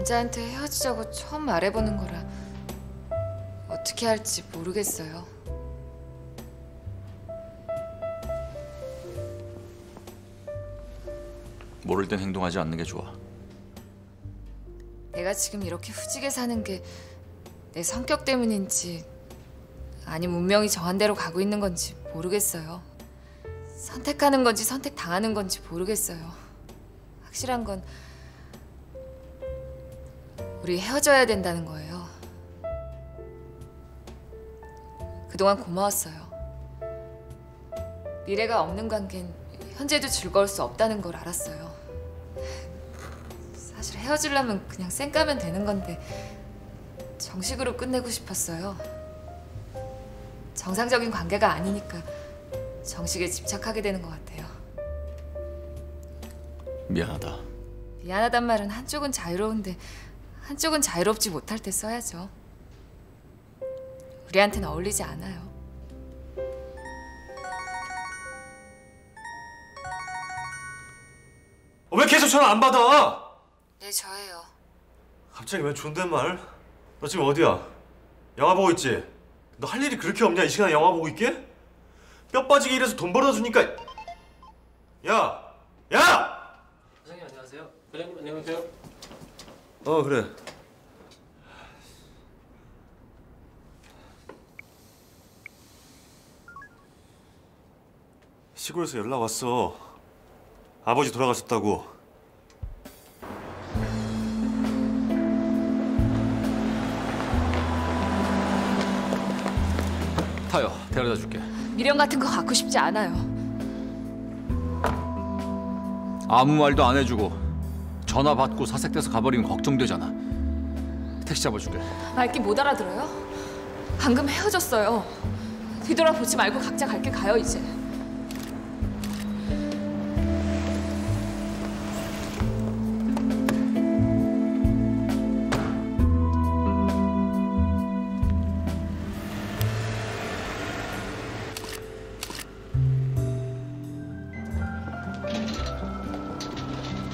남자한테 헤어지자고 처음 말해보는 거라 어떻게 할지 모르겠어요. 모를 땐 행동하지 않는 게 좋아. 내가 지금 이렇게 후지게 사는 게 내 성격 때문인지 아니면 운명이 정한 대로 가고 있는 건지 모르겠어요. 선택하는 건지 선택당하는 건지 모르겠어요. 확실한 건 우리 헤어져야 된다는 거예요. 그동안 고마웠어요. 미래가 없는 관계는 현재도 즐거울 수 없다는 걸 알았어요. 사실 헤어지려면 그냥 쌩 까면 되는 건데 정식으로 끝내고 싶었어요. 정상적인 관계가 아니니까 정식에 집착하게 되는 것 같아요. 미안하다. 미안하단 말은 한쪽은 자유로운데 한쪽은 자유롭지 못할 때 써야죠. 우리한테는 어울리지 않아요. 왜 계속 전화 안 받아? 네, 저예요. 갑자기 왜 존댓말? 너 지금 어디야? 영화 보고 있지? 너 할 일이 그렇게 없냐? 이 시간에 영화 보고 있게? 뼈 빠지게 일해서 돈 벌어다 주니까. 야! 야! 사장님 안녕하세요. 회장님 안녕하세요. 그래. 시골에서 연락 왔어. 아버지 돌아가셨다고. 타요. 데려다 줄게. 미련 같은 거 갖고 싶지 않아요. 아무 말도 안 해주고 전화 받고 사색돼서 가버리면 걱정되잖아. 택시 잡아줄게. 말귀 못 알아들어요? 방금 헤어졌어요. 뒤돌아보지 말고 각자 갈 길 가요, 이제.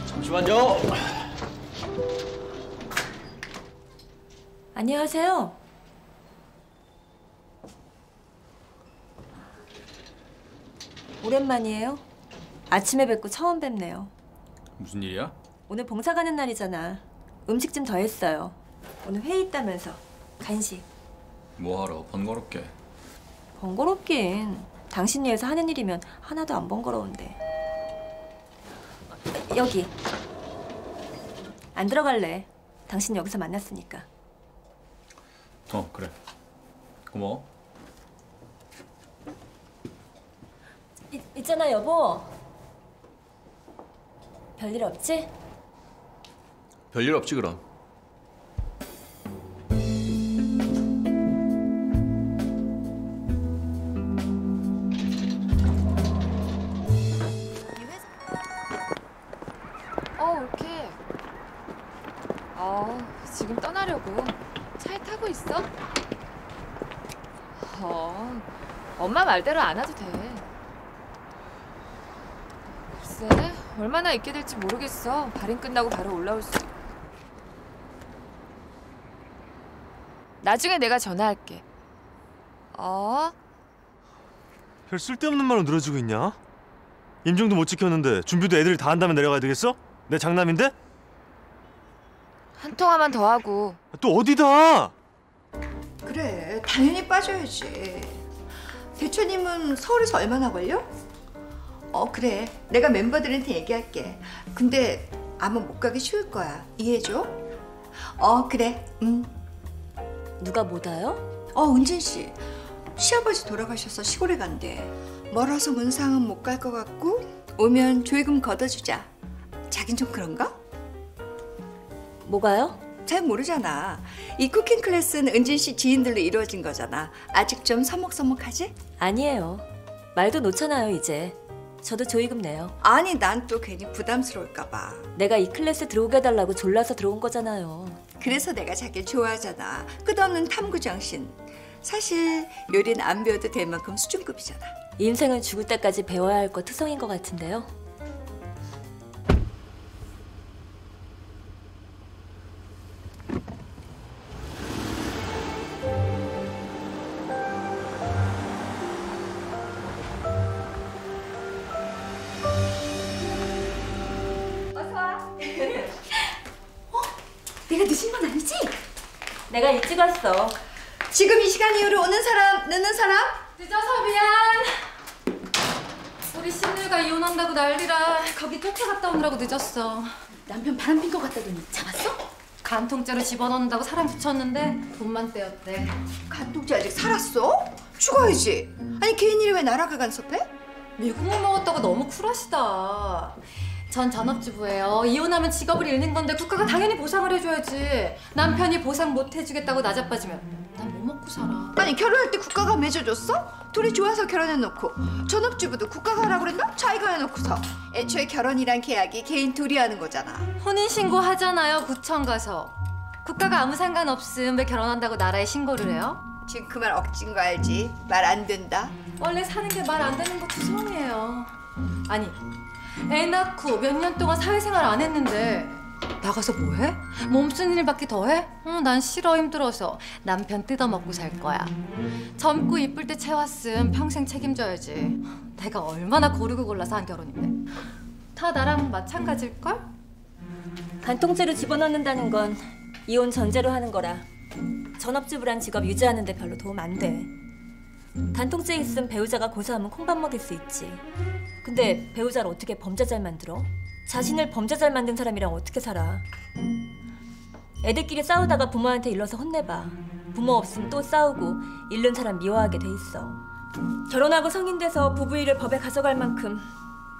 잠시만요. 안녕하세요. 오랜만이에요. 아침에 뵙고 처음 뵙네요. 무슨 일이야? 오늘 봉사 가는 날이잖아. 음식 좀 더 했어요. 오늘 회의 있다면서. 간식. 뭐하러 번거롭게. 번거롭긴. 당신 위해서 하는 일이면 하나도 안 번거로운데. 여기. 안 들어갈래. 당신 여기서 만났으니까. 그래. 고마워. 있잖아 여보. 별일 없지? 별일 없지 그럼. 올케. 지금 떠나려고. 차에 타고 있어? 엄마 말대로 안 와도 돼. 글쎄, 얼마나 있게 될지 모르겠어. 발인 끝나고 바로 올라올 수. 나중에 내가 전화할게. 별 쓸데없는 말로 늘어지고 있냐? 임종도 못 지켰는데 준비도 애들이 다 한다면 내려가야 되겠어? 내 장남인데? 한 통화만 더 하고. 또 어디다? 그래, 당연히 빠져야지. 대표님은 서울에서 얼마나 걸려? 그래, 내가 멤버들한테 얘기할게. 근데 아마 못 가기 쉬울 거야. 이해해줘. 그래. 누가 못 와요? 은진 씨, 시아버지 돌아가셔서 시골에 간대. 멀어서 문상은 못 갈 것 같고 오면 조의금 걷어주자. 자긴 좀 그런가? 뭐가요? 잘 모르잖아. 이 쿠킹 클래스는 은진 씨 지인들로 이루어진 거잖아. 아직 좀 서먹서먹하지? 아니에요. 말도 놓잖아요 이제. 저도 조의금 내요. 아니, 난 또 괜히 부담스러울까 봐. 내가 이 클래스 들어오게 해달라고 졸라서 들어온 거잖아요. 그래서 내가 자기를 좋아하잖아. 끝없는 탐구정신. 사실 요리는 안 배워도 될 만큼 수준급이잖아. 인생은 죽을 때까지 배워야 할 거 특성인 것 같은데요. 내가 일찍 왔어. 지금 이 시간 이후로 오는 사람, 늦는 사람? 늦어서 미안. 우리 신우가 이혼한다고 난리라. 거기 토크 갔다 오느라고 늦었어. 남편 바람핀 것 같다더니 잡았어? 간통죄로 집어넣는다고 사람 붙였는데 돈만 떼었대. 간통죄 아직 살았어? 죽어야지. 아니 개인 일이 왜 나라가 간섭해? 미국물 먹었다고 너무 쿨하시다. 전 전업주부예요. 이혼하면 직업을 잃는 건데 국가가 당연히 보상을 해줘야지. 남편이 보상 못 해주겠다고 나자빠지면 난 뭐 먹고 살아. 아니 결혼할 때 국가가 맺어줬어? 둘이 좋아서 결혼해놓고 전업주부도 국가가 하라고 그랬나? 자기가 해놓고서. 애초에 결혼이란 계약이 개인 둘이 하는 거잖아. 혼인신고 하잖아요. 구청 가서. 국가가 아무 상관없음 왜 결혼한다고 나라에 신고를 해요? 지금 그 말 억진 거 알지? 말 안 된다. 원래 사는 게 말 안 되는 것도 성이에요. 아니 애 낳고 몇 년 동안 사회생활 안 했는데 나가서 뭐해? 몸 쓰는 일밖에 더 해? 난 싫어. 힘들어서. 남편 뜯어먹고 살 거야. 젊고 이쁠 때 채웠음 평생 책임져야지. 내가 얼마나 고르고 골라서 한 결혼인데. 다 나랑 마찬가지일걸? 간통죄로 집어넣는다는 건 이혼 전제로 하는 거라 전업주부란 직업 유지하는 데 별로 도움 안 돼. 간통죄 있음 배우자가 고소하면 콩밥 먹일 수 있지. 근데 배우자를 어떻게 범죄자를 만들어? 자신을 범죄자를 만든 사람이랑 어떻게 살아? 애들끼리 싸우다가 부모한테 일러서 혼내봐. 부모 없으면 또 싸우고 잃는 사람 미워하게 돼 있어. 결혼하고 성인 돼서 부부 일을 법에 가져갈 만큼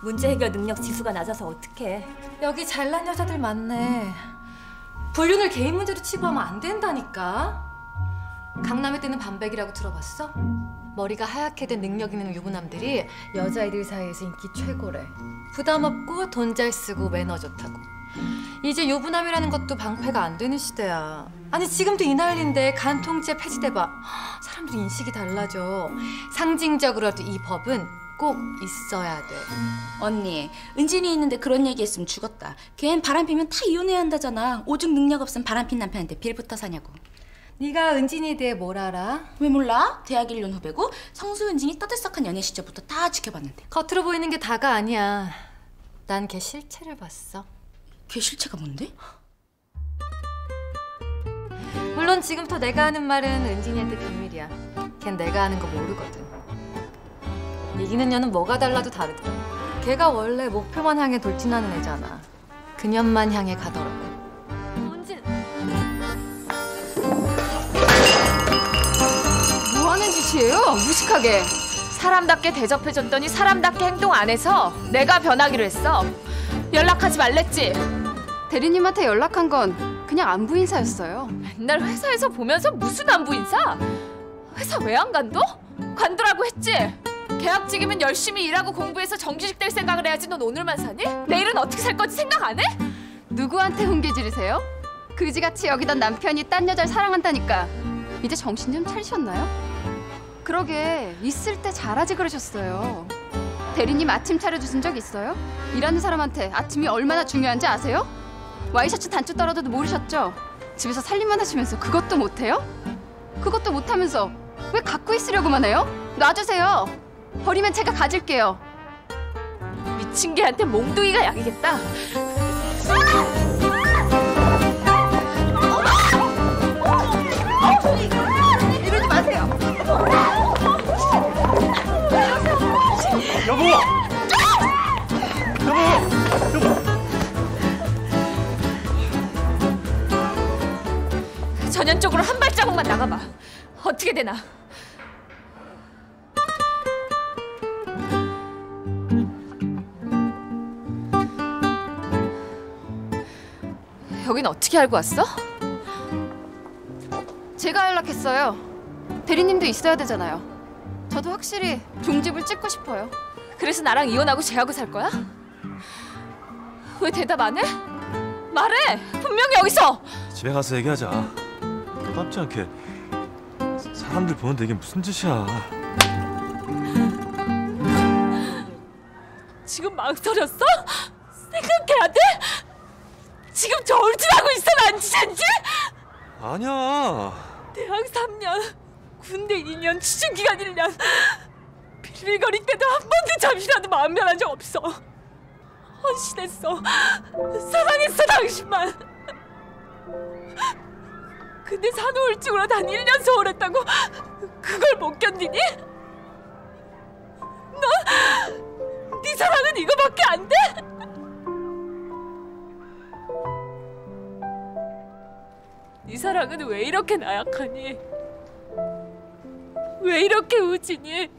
문제 해결 능력 지수가 낮아서 어떡해. 여기 잘난 여자들 많네. 불륜을 개인 문제로 치부하면 안 된다니까. 강남에 뜨는 반백이라고 들어봤어? 머리가 하얗게 된 능력 있는 유부남들이 여자애들 사이에서 인기 최고래. 부담 없고 돈 잘 쓰고 매너 좋다고. 이제 유부남이라는 것도 방패가 안 되는 시대야. 아니 지금도 이 난리인데 간통죄 폐지돼봐. 사람들이 인식이 달라져. 상징적으로라도 이 법은 꼭 있어야 돼. 언니, 은진이 있는데 그런 얘기했으면 죽었다. 걔는 바람 피면 다 이혼해야 한다잖아. 오죽 능력 없으면 바람 핀 남편한테 빌부터 사냐고. 네가 은진이에 대해 뭘 알아? 왜 몰라? 대학 1년 후배고 성수 은진이 떠들썩한 연애 시절부터 다 지켜봤는데. 겉으로 보이는 게 다가 아니야. 난 걔 실체를 봤어. 걔 실체가 뭔데? 물론 지금부터 내가 하는 말은 은진이한테 비밀이야. 걘 내가 하는 거 모르거든. 이기는 년은 뭐가 달라도 다르더라. 걔가 원래 목표만 향해 돌진하는 애잖아. 그년만 향해 가더라고. 은진! 뭐 하는 짓이에요? 무식하게. 사람답게 대접해줬더니 사람답게 행동 안 해서 내가 변하기로 했어. 연락하지 말랬지? 대리님한테 연락한 건 그냥 안부 인사였어요. 맨날 회사에서 보면서 무슨 안부 인사? 회사 왜 안 간도? 관두라고 했지? 계약직이면 열심히 일하고 공부해서 정규직 될 생각을 해야지. 넌 오늘만 사니? 내일은 어떻게 살 건지 생각 안 해? 누구한테 훈계지르세요? 그지같이 여기던 남편이 딴 여자를 사랑한다니까. 이제 정신 좀 차리셨나요? 그러게 있을 때 잘하지 그러셨어요. 대리님 아침 차려주신 적 있어요? 일하는 사람한테 아침이 얼마나 중요한지 아세요? 와이셔츠 단추 떨어져도 모르셨죠? 집에서 살림만 하시면서 그것도 못해요? 그것도 못하면서 왜 갖고 있으려고만 해요? 놔주세요. 버리면 제가 가질게요. 미친 개한테 몽둥이가 약이겠다. 이러지 마세요. 여보! 여보! 전형적으로 한 발자국만 나가봐. 어떻게 되나? 여긴 어떻게 알고 왔어? 제가 연락했어요. 대리님도 있어야 되잖아요. 저도 확실히 종집을 찍고 싶어요. 그래서 나랑 이혼하고 쟤하고 살 거야? 왜 대답 안 해? 말해! 분명히 여기서! 집에 가서 얘기하자. 답지 않게 사람들 보는데 이게 무슨 짓이야. 지금 망설였어? 생각해야 돼? 지금 저울질하고 있어 난지잔지? 아니야. 대학 3년, 군대 2년, 취준기간 1년. 빌빌거릴 때도 한 번도 잠시라도 마음 변한 적 없어. 헌신했어. 사랑했어 당신만. 근데 산후우울증으로 단 1년 소홀했다고 그걸 못 견디니? 너 네 사랑은 이거밖에 안 돼? 네 사랑은 왜 이렇게 나약하니? 왜 이렇게 우지니?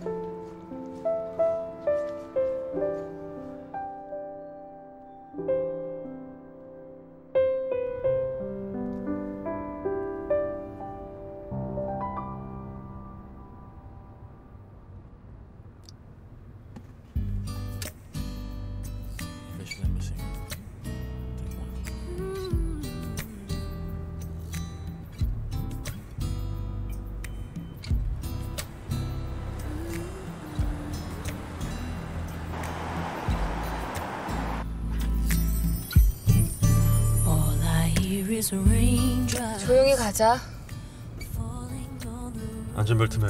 조용히 가자. 안전벨트 매.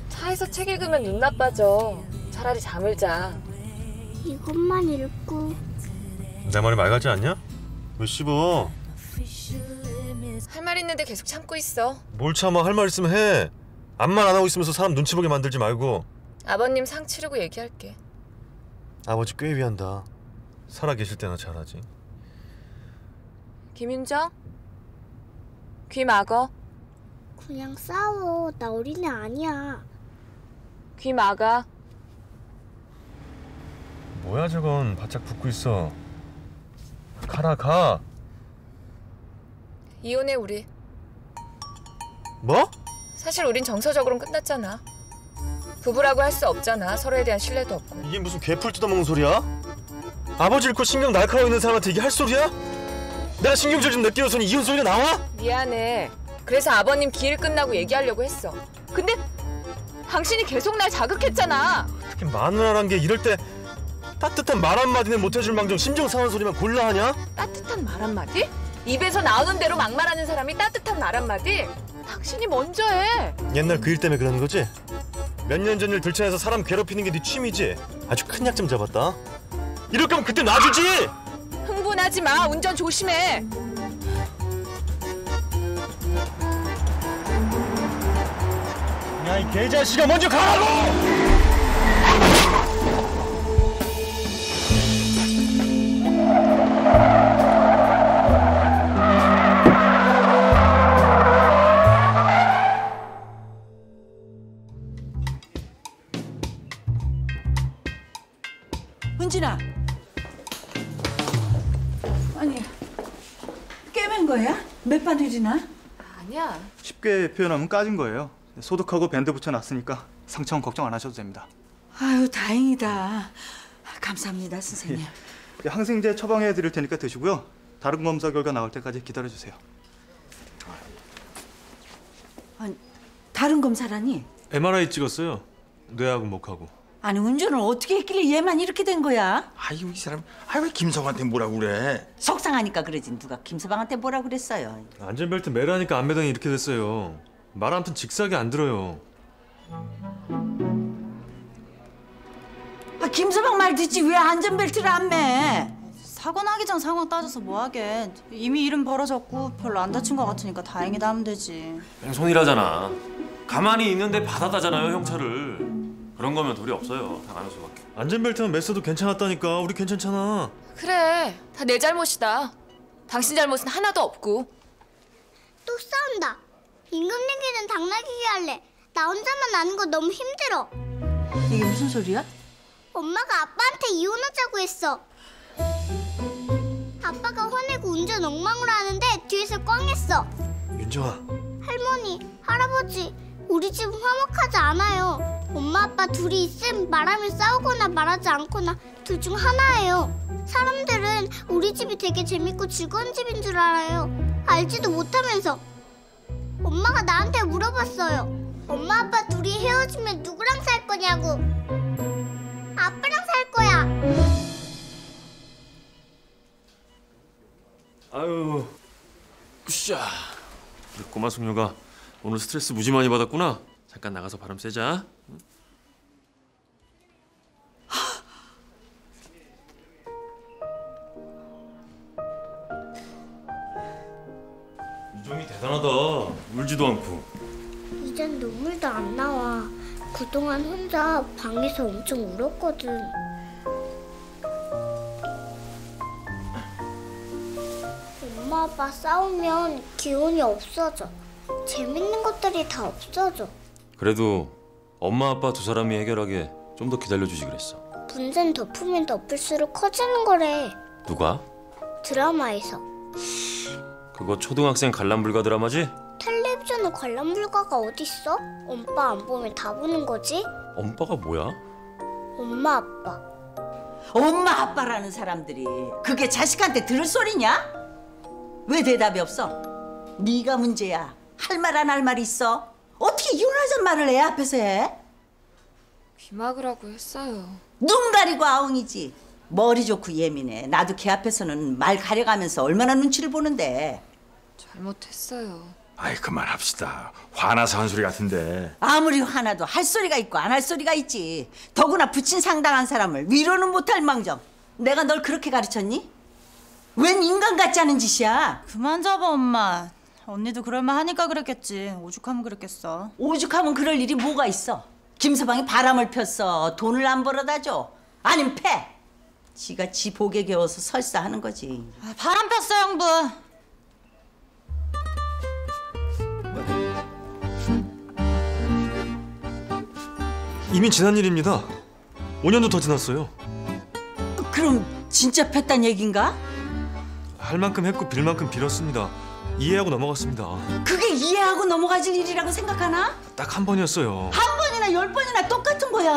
차에서 책 읽으면 눈 나빠져. 차라리 잠을 자. 이것만 읽고. 내 말이 말 같지 않냐? 왜 씹어? 할 말 있는데 계속 참고 있어. 뭘 참아. 할 말 있으면 해. 암만 안 하고 있으면서 사람 눈치 보게 만들지 말고. 아버님 상 치르고 얘기할게. 아버지 꽤 위한다. 살아 계실 때나 잘하지. 김윤정? 귀 막어. 그냥 싸워. 나 어린애 아니야. 귀 막아. 뭐야 저건. 바짝 붙고 있어. 가라 가. 이혼해 우리. 뭐? 사실 우린 정서적으로는 끝났잖아. 부부라고 할 수 없잖아. 서로에 대한 신뢰도 없고. 이게 무슨 개풀 뜯어먹는 소리야? 아버지 잃고 신경 날카로워 있는 사람한테 이게 할 소리야? 내가 신경질 좀 느끼어서는 이혼 소리가 나와? 미안해. 그래서 아버님 기일 끝나고 얘기하려고 했어. 근데 당신이 계속 날 자극했잖아. 특히 마누라란 게 이럴 때 따뜻한 말 한마디는 못해줄 망정 심정 상한 소리만 골라 하냐? 따뜻한 말 한마디? 입에서 나오는 대로 막말하는 사람이 따뜻한 말 한마디? 당신이 먼저 해. 옛날 그 일 때문에 그러는 거지? 몇 년 전 일 들춰내서 사람 괴롭히는 게 네 취미지? 아주 큰 약점 잡았다. 이럴 거면 그때 놔주지! 흥분하지 마. 운전 조심해. 야, 이 개자식아 먼저 가라고! 은진아. 아니, 깨맨 거야? 몇 바늘이나? 아니야. 쉽게 표현하면 까진 거예요. 소독하고 밴드 붙여놨으니까 상처는 걱정 안 하셔도 됩니다. 아유, 다행이다. 감사합니다, 선생님. 항생제 처방해 드릴 테니까 드시고요. 다른 검사 결과 나올 때까지 기다려주세요. 아니, 다른 검사라니? MRI 찍었어요. 뇌하고 목하고. 아니, 운전을 어떻게 했길래 얘만 이렇게 된 거야? 아유 이 사람, 왜 김성한테 뭐라고 그래? 속상하니까 그러지 누가 김서방한테 뭐라 그랬어요. 안전벨트 매라니까 안 매더니 이렇게 됐어요. 말 한 푼 직사하게 안 들어요. 아, 김서방 말 듣지 왜 안전벨트를 안 매? 사고 나기 전 상황 따져서 뭐하게. 이미 일은 벌어졌고 별로 안 다친 것 같으니까 다행이다 하면 되지. 뺑소니라잖아. 가만히 있는데 받아다잖아요, 형차를. 그런 거면 도리 없어요. 당하는 수밖에. 안전벨트만 맸어도 괜찮았다니까. 우리 괜찮잖아. 그래. 다 내 잘못이다. 당신 잘못은 하나도 없고. 또 싸운다. 임금 얘기는 당나귀게 할래. 나 혼자만 아는 거 너무 힘들어. 이게 무슨 소리야? 엄마가 아빠한테 이혼하자고 했어. 아빠가 화내고 운전 엉망으로 하는데 뒤에서 꽝했어. 윤정아. 할머니, 할아버지, 우리 집은 화목하지 않아요. 엄마 아빠 둘이 있음 말하면 싸우거나 말하지 않거나 둘 중 하나예요. 사람들은 우리 집이 되게 재밌고 즐거운 집인 줄 알아요. 알지도 못하면서. 엄마가 나한테 물어봤어요. 엄마 아빠 둘이 헤어지면 누구랑 살 거냐고. 아빠랑 살 거야. 아유, 으쌰. 우리 꼬마 숙녀가 오늘 스트레스 무지 많이 받았구나. 잠깐 나가서 바람 쐬자. 우정이 대단하다. 울지도 않고. 이젠 눈물도 안 나와. 그동안 혼자 방에서 엄청 울었거든. 엄마 아빠 싸우면 기운이 없어져. 재밌는 것들이 다 없어져. 그래도 엄마 아빠 두 사람이 해결하게 좀 더 기다려주지 그랬어. 문제는 덮으면 덮을수록 커지는 거래. 누가? 드라마에서. 그거 초등학생 관람불가 드라마지? 텔레비전에 관람 불가가 어딨어? 엄마 안 보면 다 보는 거지? 엄빠가 뭐야? 엄마 아빠. 엄마 아빠라는 사람들이 그게 자식한테 들을 소리냐? 왜 대답이 없어? 네가 문제야. 할 말 안 할 말 있어? 어떻게 이혼하자는 말을 애 앞에서 해? 귀 막으라고 했어요. 눈 가리고 아웅이지. 머리 좋고 예민해. 나도 걔 앞에서는 말 가려가면서 얼마나 눈치를 보는데. 잘못했어요. 아이 그만합시다. 화나서 한 소리 같은데. 아무리 화나도 할 소리가 있고 안 할 소리가 있지. 더구나 부친 상당한 사람을 위로는 못할 망정. 내가 널 그렇게 가르쳤니? 웬 인간 같지 않은 짓이야. 그만 잡아 엄마. 언니도 그럴만 하니까 그랬겠지. 오죽하면 그랬겠어. 오죽하면 그럴 일이 뭐가 있어. 김서방이 바람을 폈어. 돈을 안 벌어다 줘. 아님 패. 지가 지 복에 겨워서 설사하는 거지. 아, 바람 폈어 형부. 이미 지난 일입니다. 5년도 더 지났어요. 그럼 진짜 폈단 얘긴가? 할 만큼 했고 빌 만큼 빌었습니다. 이해하고 넘어갔습니다. 그게 이해하고 넘어가질 일이라고 생각하나? 딱 한 번이었어요. 한 번이나 10번이나 똑같은 거야.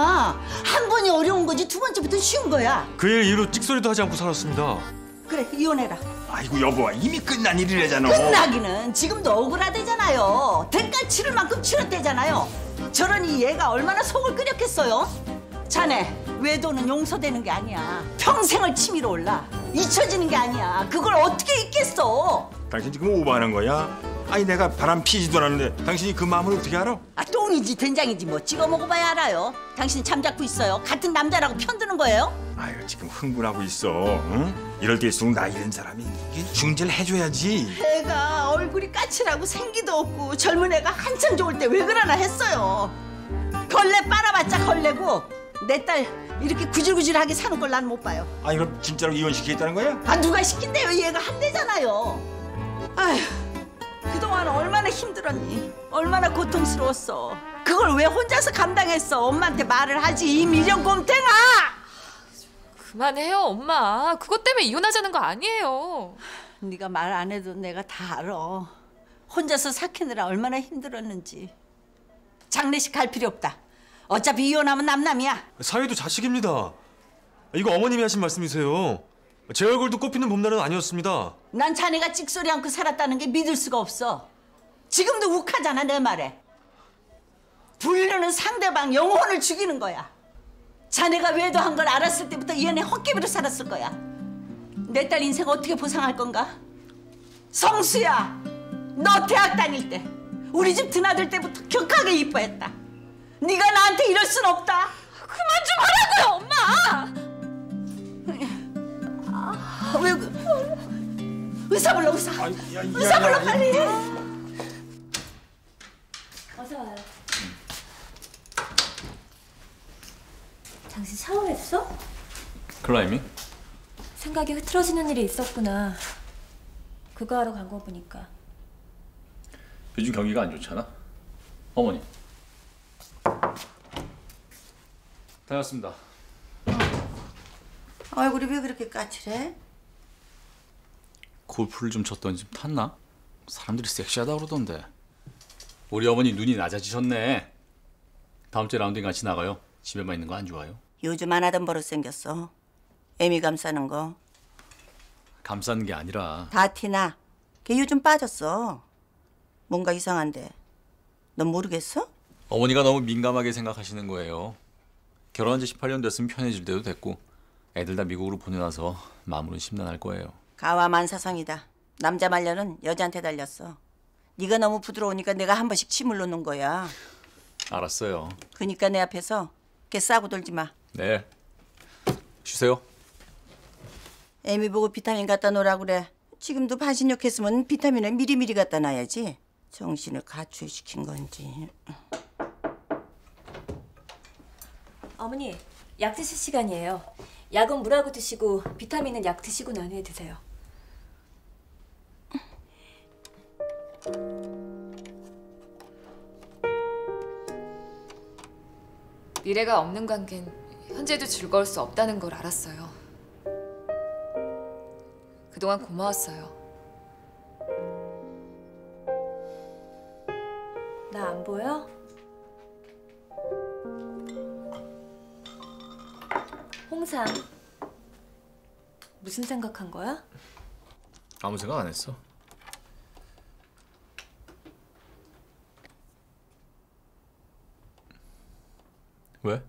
한 번이 어려운 거지 두 번째부터는 쉬운 거야. 그 일 이후로 찍소리도 하지 않고 살았습니다. 그래 이혼해라. 아이고 여보 이미 끝난 일이래잖아. 끝나기는 지금도 억울하대잖아요. 대가 치를 만큼 치렀대잖아요. 저러니 얘가 얼마나 속을 끓였겠어요. 자네 외도는 용서되는 게 아니야. 평생을 치밀어 올라. 잊혀지는 게 아니야. 그걸 어떻게 잊겠어. 당신 지금 오버하는 거야? 아니 내가 바람 피지도 않았는데 당신이 그 마음을 어떻게 알아? 아 똥인지 된장인지 뭐 찍어 먹어봐야 알아요. 당신 잠자코 있어요. 같은 남자라고 편드는 거예요? 아유 지금 흥분하고 있어. 응? 이럴 때일수록 나 이런 사람이 이게 중재를 해줘야지. 애가 얼굴이 까칠하고 생기도 없고 젊은 애가 한참 좋을 때 왜 그러나 했어요. 걸레 빨아봤자 걸레고 내 딸 이렇게 구질구질하게 사는 걸 난 못 봐요. 아니 그럼 진짜로 이혼시키겠다는 거야? 아 누가 시킨대요. 얘가 한대잖아요. 아휴 그동안 얼마나 힘들었니. 얼마나 고통스러웠어. 그걸 왜 혼자서 감당했어. 엄마한테 말을 하지 이 미련 곰탱아. 그만해요 엄마. 그것 때문에 이혼하자는 거 아니에요. 네가 말 안 해도 내가 다 알아. 혼자서 삭히느라 얼마나 힘들었는지. 장례식 갈 필요 없다. 어차피 이혼하면 남남이야. 사위도 자식입니다. 이거 어머님이 하신 말씀이세요. 제 얼굴도 꼽히는 봄날은 아니었습니다. 난 자네가 찍소리 않고 살았다는 게 믿을 수가 없어. 지금도 욱하잖아 내 말에. 부르는 상대방 영혼을 죽이는 거야. 자네가 외도한 걸 알았을 때부터 얘네 헛개비로 살았을 거야. 내 딸 인생 어떻게 보상할 건가? 성수야, 너 대학 다닐 때 우리 집 드나들 때부터 격하게 이뻐했다. 네가 나한테 이럴 순 없다. 그만 좀 하라고요 엄마. 왜 의사 불러 의사. 의사 불러 빨리. 어서 와요. 당신 샤워했어? 클라이밍? 생각이 흐트러지는 일이 있었구나. 그거 하러 간 거 보니까. 요즘 경기가 안 좋잖아. 어머니. 다녀왔습니다. 얼굴이 왜 그렇게 까칠해? 골프를 좀 쳤더니 좀 탔나? 사람들이 섹시하다 그러던데. 우리 어머니 눈이 낮아지셨네. 다음 주에 라운딩 같이 나가요. 집에만 있는 거 안 좋아요? 요즘 안 하던 버릇 생겼어. 애미 감싸는 거. 감싸는 게 아니라 다 티나. 걔 요즘 빠졌어. 뭔가 이상한데. 넌 모르겠어? 어머니가 너무 민감하게 생각하시는 거예요. 결혼한 지 18년 됐으면 편해질 때도 됐고 애들 다 미국으로 보내놔서 마음으로는 심란할 거예요. 가와만사상이다. 남자 말년은 여자한테 달렸어. 네가 너무 부드러우니까 내가 한 번씩 침을 놓는 거야. 알았어요. 그러니까 내 앞에서 걔 싸고 돌지 마. 네. 쉬세요. 애미 보고 비타민 갖다 놓으라 그래. 지금도 반신욕했으면 비타민을 미리미리 갖다 놔야지. 정신을 가출시킨 건지. 어머니, 약 드실 시간이에요. 약은 물하고 드시고 비타민은 약 드시고 난 후에 드세요. 미래가 없는 관계는 현재도 즐거울 수 없다는 걸 알았어요. 그동안 고마웠어요. 나 안 보여? 홍삼. 무슨 생각한 거야? 아무 생각 안 했어. 왜?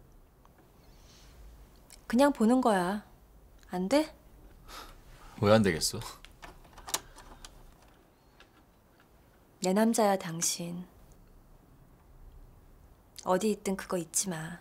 그냥 보는 거야. 안 돼? 왜 안 되겠어? 내 남자야, 당신. 어디 있든 그거 잊지 마.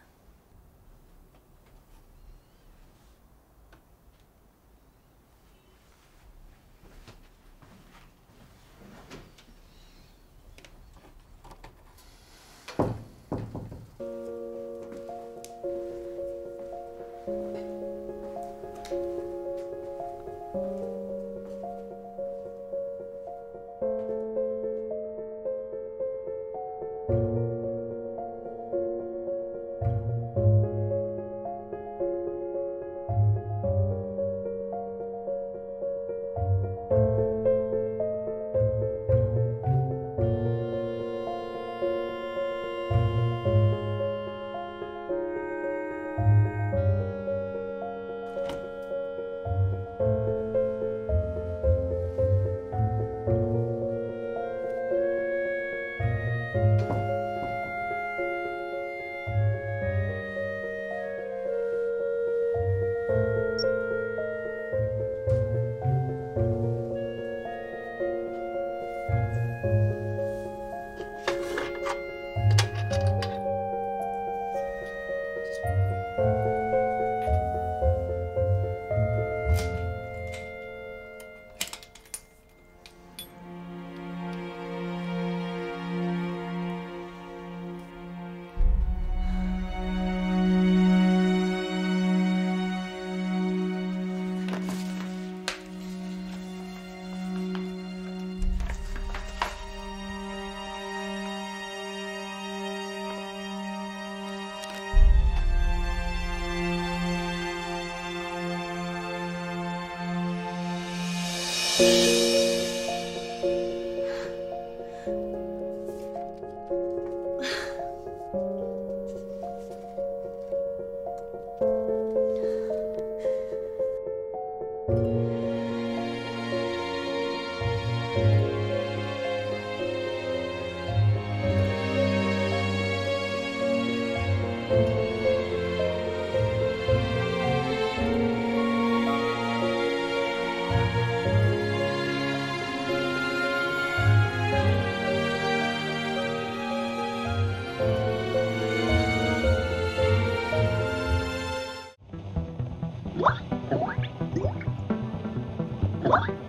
What?